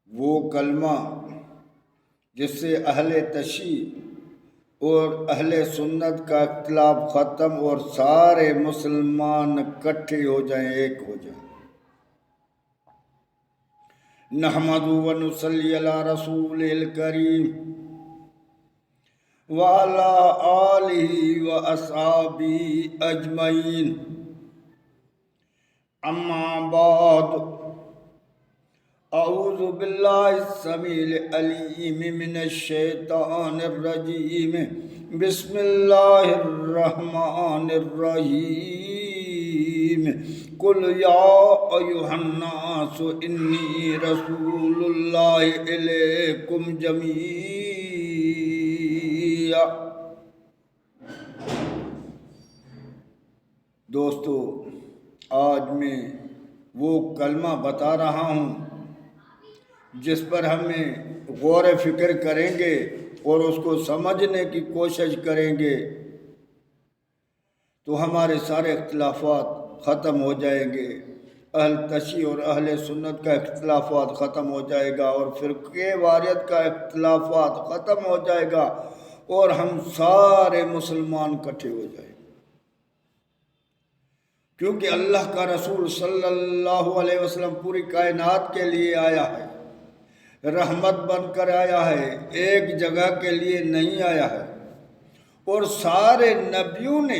وہ کلمہ جس سے اہل تشیع اور اہل سنت کا اختلاف ختم اور سارے مسلمان اکٹھے ہو جائیں، ایک ہو جائیں۔ نحمد و نصلی علی رسول الکریم وعلی آلہ و اصحابہ اجمعین، اما بعد، اعوذ باللہ السمیع العلیم من الشیطان الرجیم، بسم اللہ الرحمن الرحیم، قل یا ایھا الناس انی رسول اللہ الیکم جمیعا۔ دوستو، آج میں وہ کلمہ بتا رہا ہوں جس پر ہمیں غور و فکر کریں گے اور اس کو سمجھنے کی کوشش کریں گے تو ہمارے سارے اختلافات ختم ہو جائیں گے، اہل تشیع اور اہل سنت کا اختلافات ختم ہو جائے گا اور فرقے واریت کا اختلافات ختم ہو جائے گا اور ہم سارے مسلمان اکٹھے ہو جائیں گے، کیونکہ اللہ کا رسول صلی اللہ علیہ وسلم پوری کائنات کے لیے آیا ہے، رحمت بن کر آیا ہے، ایک جگہ کے لیے نہیں آیا ہے۔ اور سارے نبیوں نے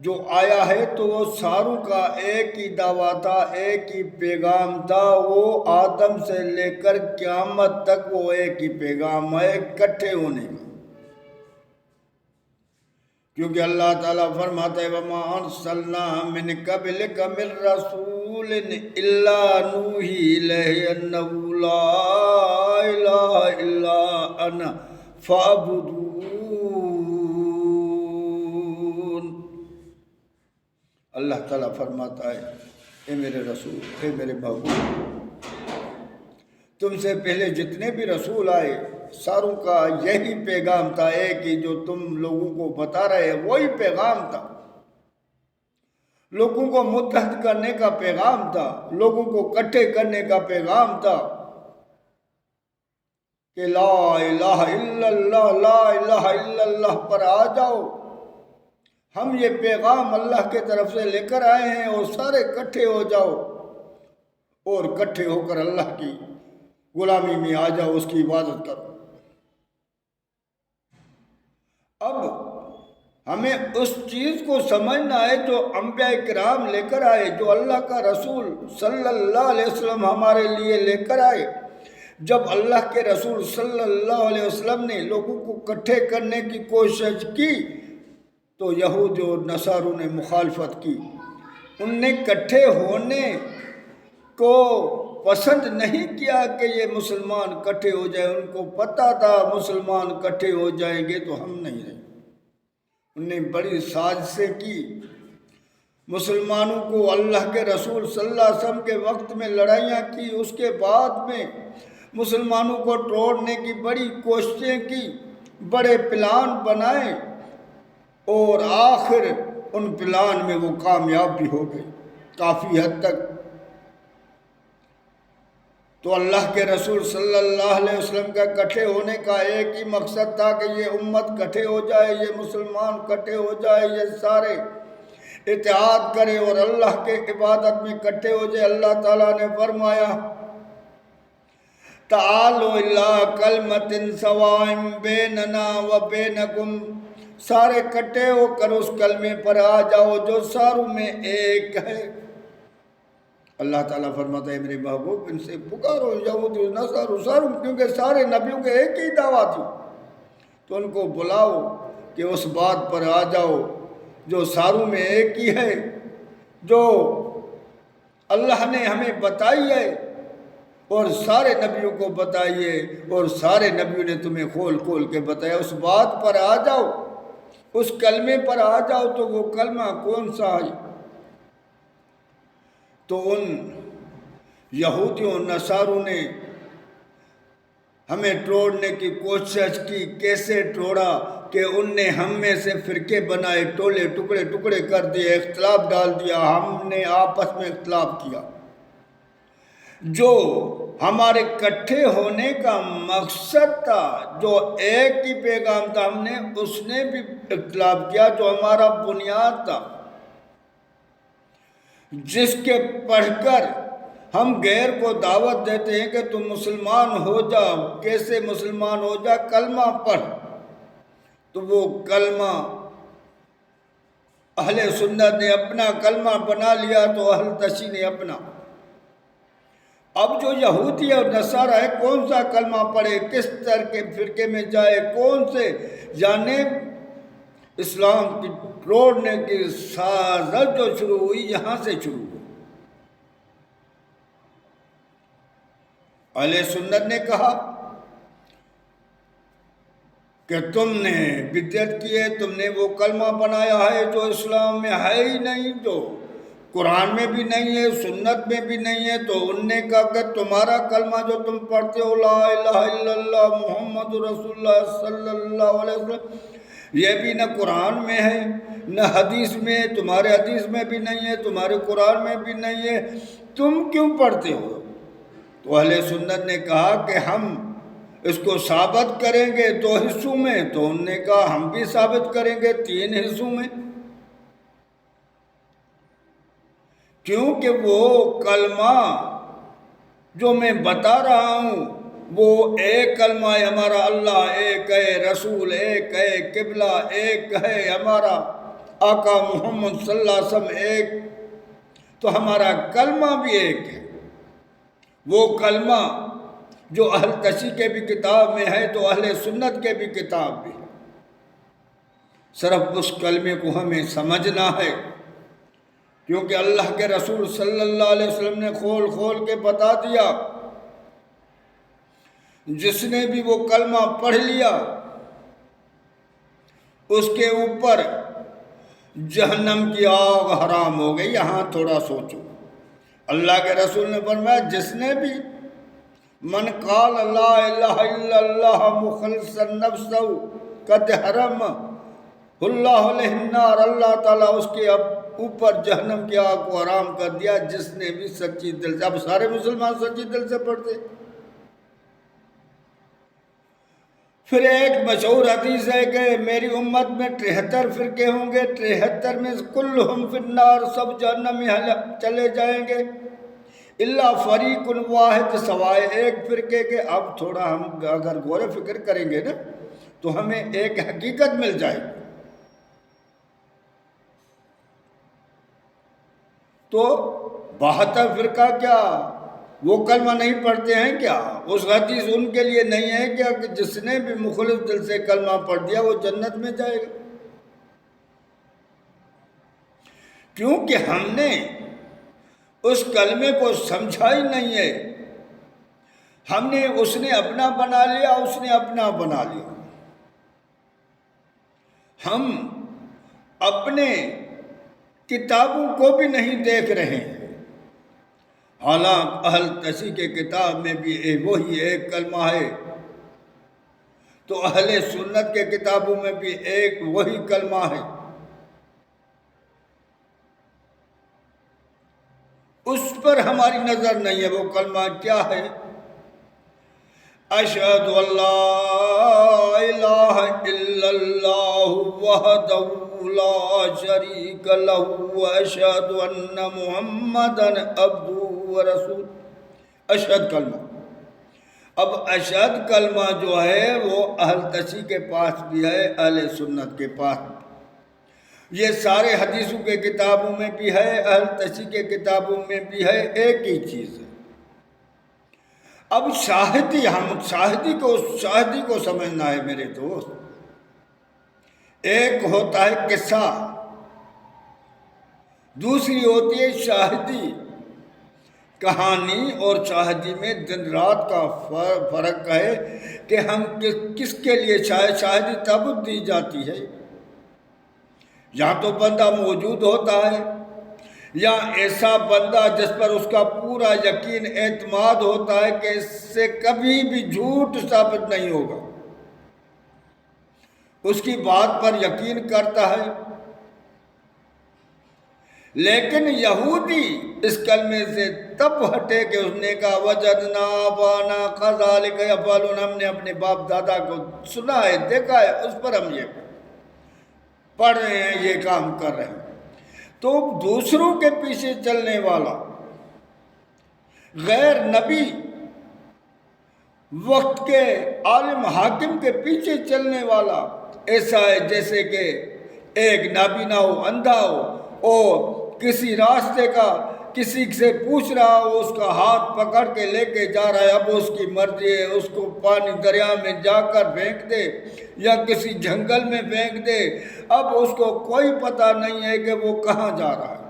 جو آیا ہے تو وہ ساروں کا ایک ہی دعویٰ تھا، ایک ہی پیغام تھا، وہ آدم سے لے کر قیامت تک وہ ایک ہی پیغام ہے، اکٹھے ہونے کا۔ کیونکہ اللہ تعالیٰ فرماتا ہے وَمَا أَرْسَلْنَا مِن قَبْلِكَ مِن رَّسُولٍ إِلَّا نُوحِي إِلَيْهِ أَنَّهُ لَا إِلَٰهَ إِلَّا أَنَا فَاعْبُدُونِ۔ اللہ تعالیٰ فرماتا ہے اے میرے رسول، اے میرے محبوب، تم سے پہلے جتنے بھی رسول آئے ساروں کا یہی پیغام تھا، ایک ہی جو تم لوگوں کو بتا رہے ہیں وہی پیغام تھا، لوگوں کو متحد کرنے کا پیغام تھا، لوگوں کو اکٹھے کرنے کا پیغام تھا کہ لا الہ الا اللہ، لا الہ الا اللہ پر آ جاؤ۔ ہم یہ پیغام اللہ کے طرف سے لے کر آئے ہیں اور سارے اکٹھے ہو جاؤ اور اکٹھے ہو کر اللہ کی غلامی میں آ جاؤ، اس کی عبادت کرو۔ اب ہمیں اس چیز کو سمجھنا ہے جو انبیاء کرام لے کر آئے، جو اللہ کا رسول صلی اللہ علیہ وسلم ہمارے لیے لے کر آئے۔ جب اللہ کے رسول صلی اللہ علیہ وسلم نے لوگوں کو اکٹھے کرنے کی کوشش کی تو یہود اور نصاروں نے مخالفت کی، ان نے اکٹھے ہونے کو پسند نہیں کیا کہ یہ مسلمان اکٹھے ہو جائیں، ان کو پتہ تھا مسلمان اکٹھے ہو جائیں گے تو ہم نہیں رہیں۔ انہوں نے بڑی سازشیں کی، مسلمانوں کو اللہ کے رسول صلی اللہ علیہ وسلم کے وقت میں لڑائیاں کی، اس کے بعد میں مسلمانوں کو توڑنے کی بڑی کوششیں کی، بڑے پلان بنائے اور آخر ان پلان میں وہ کامیاب بھی ہو گئے کافی حد تک۔ تو اللہ کے رسول صلی اللہ علیہ وسلم کا اکٹھے ہونے کا ایک ہی مقصد تھا کہ یہ امت اکٹھے ہو جائے، یہ مسلمان اکٹھے ہو جائے، یہ سارے اتحاد کرے اور اللہ کے عبادت میں اکٹھے ہو جائے۔ اللہ تعالیٰ نے فرمایا تعالوا الی کلمۃ سواء بیننا و بینکم، سارے اکٹھے ہو کر اس کلمے پر آ جاؤ جو ساروں میں ایک ہے۔ اللہ تعالیٰ فرماتا ہے میرے محبوب ان سے پکارو، یہود نصارو ساروں، کیونکہ سارے نبیوں کے ایک ہی دعویٰ تھی، تو ان کو بلاؤ کہ اس بات پر آ جاؤ جو ساروں میں ایک ہی ہے، جو اللہ نے ہمیں بتائی ہے اور سارے نبیوں کو بتائیے اور سارے نبیوں نے تمہیں کھول کھول کے بتایا، اس بات پر آ جاؤ، اس کلمے پر آ جاؤ۔ تو وہ کلمہ کون سا ہے؟ تو ان یہودیوں نصاروں نے ہمیں توڑنے کی کوشش کی۔ کیسے توڑا کہ ان نے ہم میں سے فرقے بنائے، ٹولے ٹکڑے ٹکڑے کر دیے، اختلاف ڈال دیا، ہم نے آپس میں اختلاف کیا۔ جو ہمارے اکٹھے ہونے کا مقصد تھا، جو ایک ہی پیغام تھا، ہم نے اس نے بھی اختلاف کیا، جو ہمارا بنیاد تھا، جس کے پڑھ کر ہم غیر کو دعوت دیتے ہیں کہ تم مسلمان ہو جاؤ۔ کیسے مسلمان ہو جا؟ کلمہ پڑھ۔ تو وہ کلمہ اہل سنت نے اپنا کلمہ بنا لیا، تو اہل تشیع نے اپنا۔ اب جو یہودی اور نصارہ ہے، کون سا کلمہ پڑھے، کس طرح کے فرقے میں جائے، کون سے جانے؟ اسلام کی توڑنے کی سازش جو شروع ہوئی، یہاں سے شروع ہوئی۔ اہل سنت نے کہا کہ تم نے بدعت کی ہے، تم نے وہ کلمہ بنایا ہے جو اسلام میں ہے ہی نہیں، جو قرآن میں بھی نہیں ہے، سنت میں بھی نہیں ہے۔ تو انہوں نے کہا کہ تمہارا کلمہ جو تم پڑھتے ہو، لا الہ الا اللہ محمد رسول اللہ صلی اللہ علیہ وسلم، یہ بھی نہ قرآن میں ہے نہ حدیث میں ہے، تمہارے حدیث میں بھی نہیں ہے، تمہارے قرآن میں بھی نہیں ہے، تم کیوں پڑھتے ہو؟ تو اہل سنت نے کہا کہ ہم اس کو ثابت کریں گے 2 حصوں میں۔ تو انہوں نے کہا ہم بھی ثابت کریں گے 3 حصوں میں، کیونکہ وہ کلمہ جو میں بتا رہا ہوں وہ ایک کلمہ ہے ہمارا، اللہ ایک ہے، رسول ایک ہے، قبلہ ایک ہے، ہمارا آقا محمد صلی اللہ علیہ وسلم ایک، تو ہمارا کلمہ بھی ایک ہے۔ وہ کلمہ جو اہل تشیع کے بھی کتاب میں ہے تو اہل سنت کے بھی کتاب میں ہے، صرف اس کلمے کو ہمیں سمجھنا ہے، کیونکہ اللہ کے رسول صلی اللہ علیہ وسلم نے کھول کھول کے بتا دیا، جس نے بھی وہ کلمہ پڑھ لیا اس کے اوپر جہنم کی آگ حرام ہو گئی۔ یہاں تھوڑا سوچو، اللہ کے رسول نے فرمایا جس نے بھی من قال لا الہ الا اللہ مخلصا نفسہ قد حرم اللہ علیہ النار، اللہ تعالیٰ اس کے اوپر جہنم کی آگ کو حرام کر دیا، جس نے بھی سچی دل سے۔ اب سارے مسلمان سچی دل سے پڑھتے۔ پھر ایک مشہور حدیث ہے کہ میری امت میں 73 فرقے ہوں گے، 73 میں کلہم فی النار، سب جہنم میں چلے جائیں گے، الا فریق واحد، سوائے ایک فرقے کے۔ اب تھوڑا ہم اگر غور و فکر کریں گے نا تو ہمیں ایک حقیقت مل جائے گی۔ تو 72 فرقہ کیا وہ کلمہ نہیں پڑھتے ہیں کیا؟ اس حدیث ان کے لیے نہیں ہے کیا کہ جس نے بھی مخلص دل سے کلمہ پڑھ دیا وہ جنت میں جائے گا؟ کیونکہ ہم نے اس کلمے کو سمجھا ہی نہیں ہے، ہم نے اس نے اپنا بنا لیا، اس نے اپنا بنا لیا۔ ہم اپنے کتابوں کو بھی نہیں دیکھ رہے ہیں، حالانکہ اہل تشیع کے کتاب میں بھی وہی ایک کلمہ ہے، تو اہل سنت کے کتابوں میں بھی ایک وہی کلمہ ہے۔ اس پر ہماری نظر نہیں ہے۔ وہ کلمہ کیا ہے؟ اشہد ان لا الہ الا اللہ وحدہ لا شریک لہ واشہد ان محمدا عبدہ ورسولہ۔ اشہد کلمہ۔ اب اشہد کلمہ جو ہے وہ اہل تشیع کے پاس بھی ہے، اہل سنت کے پاس بھی۔ یہ سارے حدیثوں کے کتابوں میں بھی ہے، اہل تشیع کے کتابوں میں بھی ہے، ایک ہی چیز ہے۔ اب شاہدی کو سمجھنا ہے میرے دوست۔ ایک ہوتا ہے قصہ، دوسری ہوتی ہے شاہدی۔ کہانی اور شاہدی میں دن رات کا فرق ہے کہ ہم کس کے لیے شاہدی تب دی جاتی ہے یا تو بندہ موجود ہوتا ہے، یا ایسا بندہ جس پر اس کا پورا یقین اعتماد ہوتا ہے کہ اس سے کبھی بھی جھوٹ ثابت نہیں ہوگا، اس کی بات پر یقین کرتا ہے، لیکن یہودی اس کلمے سے تب ہٹے کہ اس نے کہا وجدنا آبانا کذالک یفعلون، ہم نے اپنے باپ دادا کو سنا ہے، دیکھا ہے، اس پر ہم یہ پڑھ رہے ہیں، یہ کام کر رہے ہیں۔ تو دوسروں کے پیچھے چلنے والا، غیر نبی وقت کے عالم حاکم کے پیچھے چلنے والا ایسا ہے جیسے کہ ایک نابینا ہو، اندھا ہو، اور کسی راستے کا کسی سے پوچھ رہا ہو، اس کا ہاتھ پکڑ کے لے کے جا رہا ہے، اب اس کی مرضی ہے، اس کو پانی دریا میں جا کر پھینک دے یا کسی جنگل میں پھینک دے، اب اس کو کوئی پتہ نہیں ہے کہ وہ کہاں جا رہا ہے۔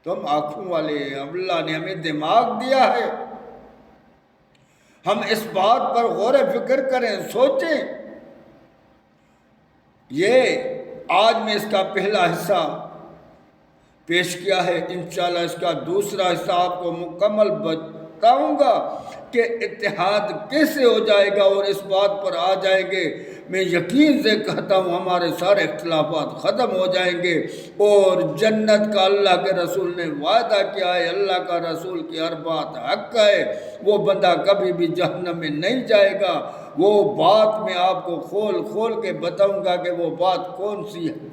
تو ہم آنکھوں والے ہیں، اللہ نے ہمیں دماغ دیا ہے، ہم اس بات پر غور و فکر کریں، سوچیں۔ یہ آج میں اس کا پہلا حصہ پیش کیا ہے، انشاءاللہ اس کا دوسرا حصہ آپ کو مکمل بتاؤں گا کہ اتحاد کیسے ہو جائے گا، اور اس بات پر آ جائیں گے، میں یقین سے کہتا ہوں ہمارے سارے اختلافات ختم ہو جائیں گے، اور جنت کا اللہ کے رسول نے وعدہ کیا ہے، اللہ کا رسول کی ہر بات حق ہے، وہ بندہ کبھی بھی جہنم میں نہیں جائے گا۔ وہ بات میں آپ کو کھول کھول کے بتاؤں گا کہ وہ بات کون سی ہے۔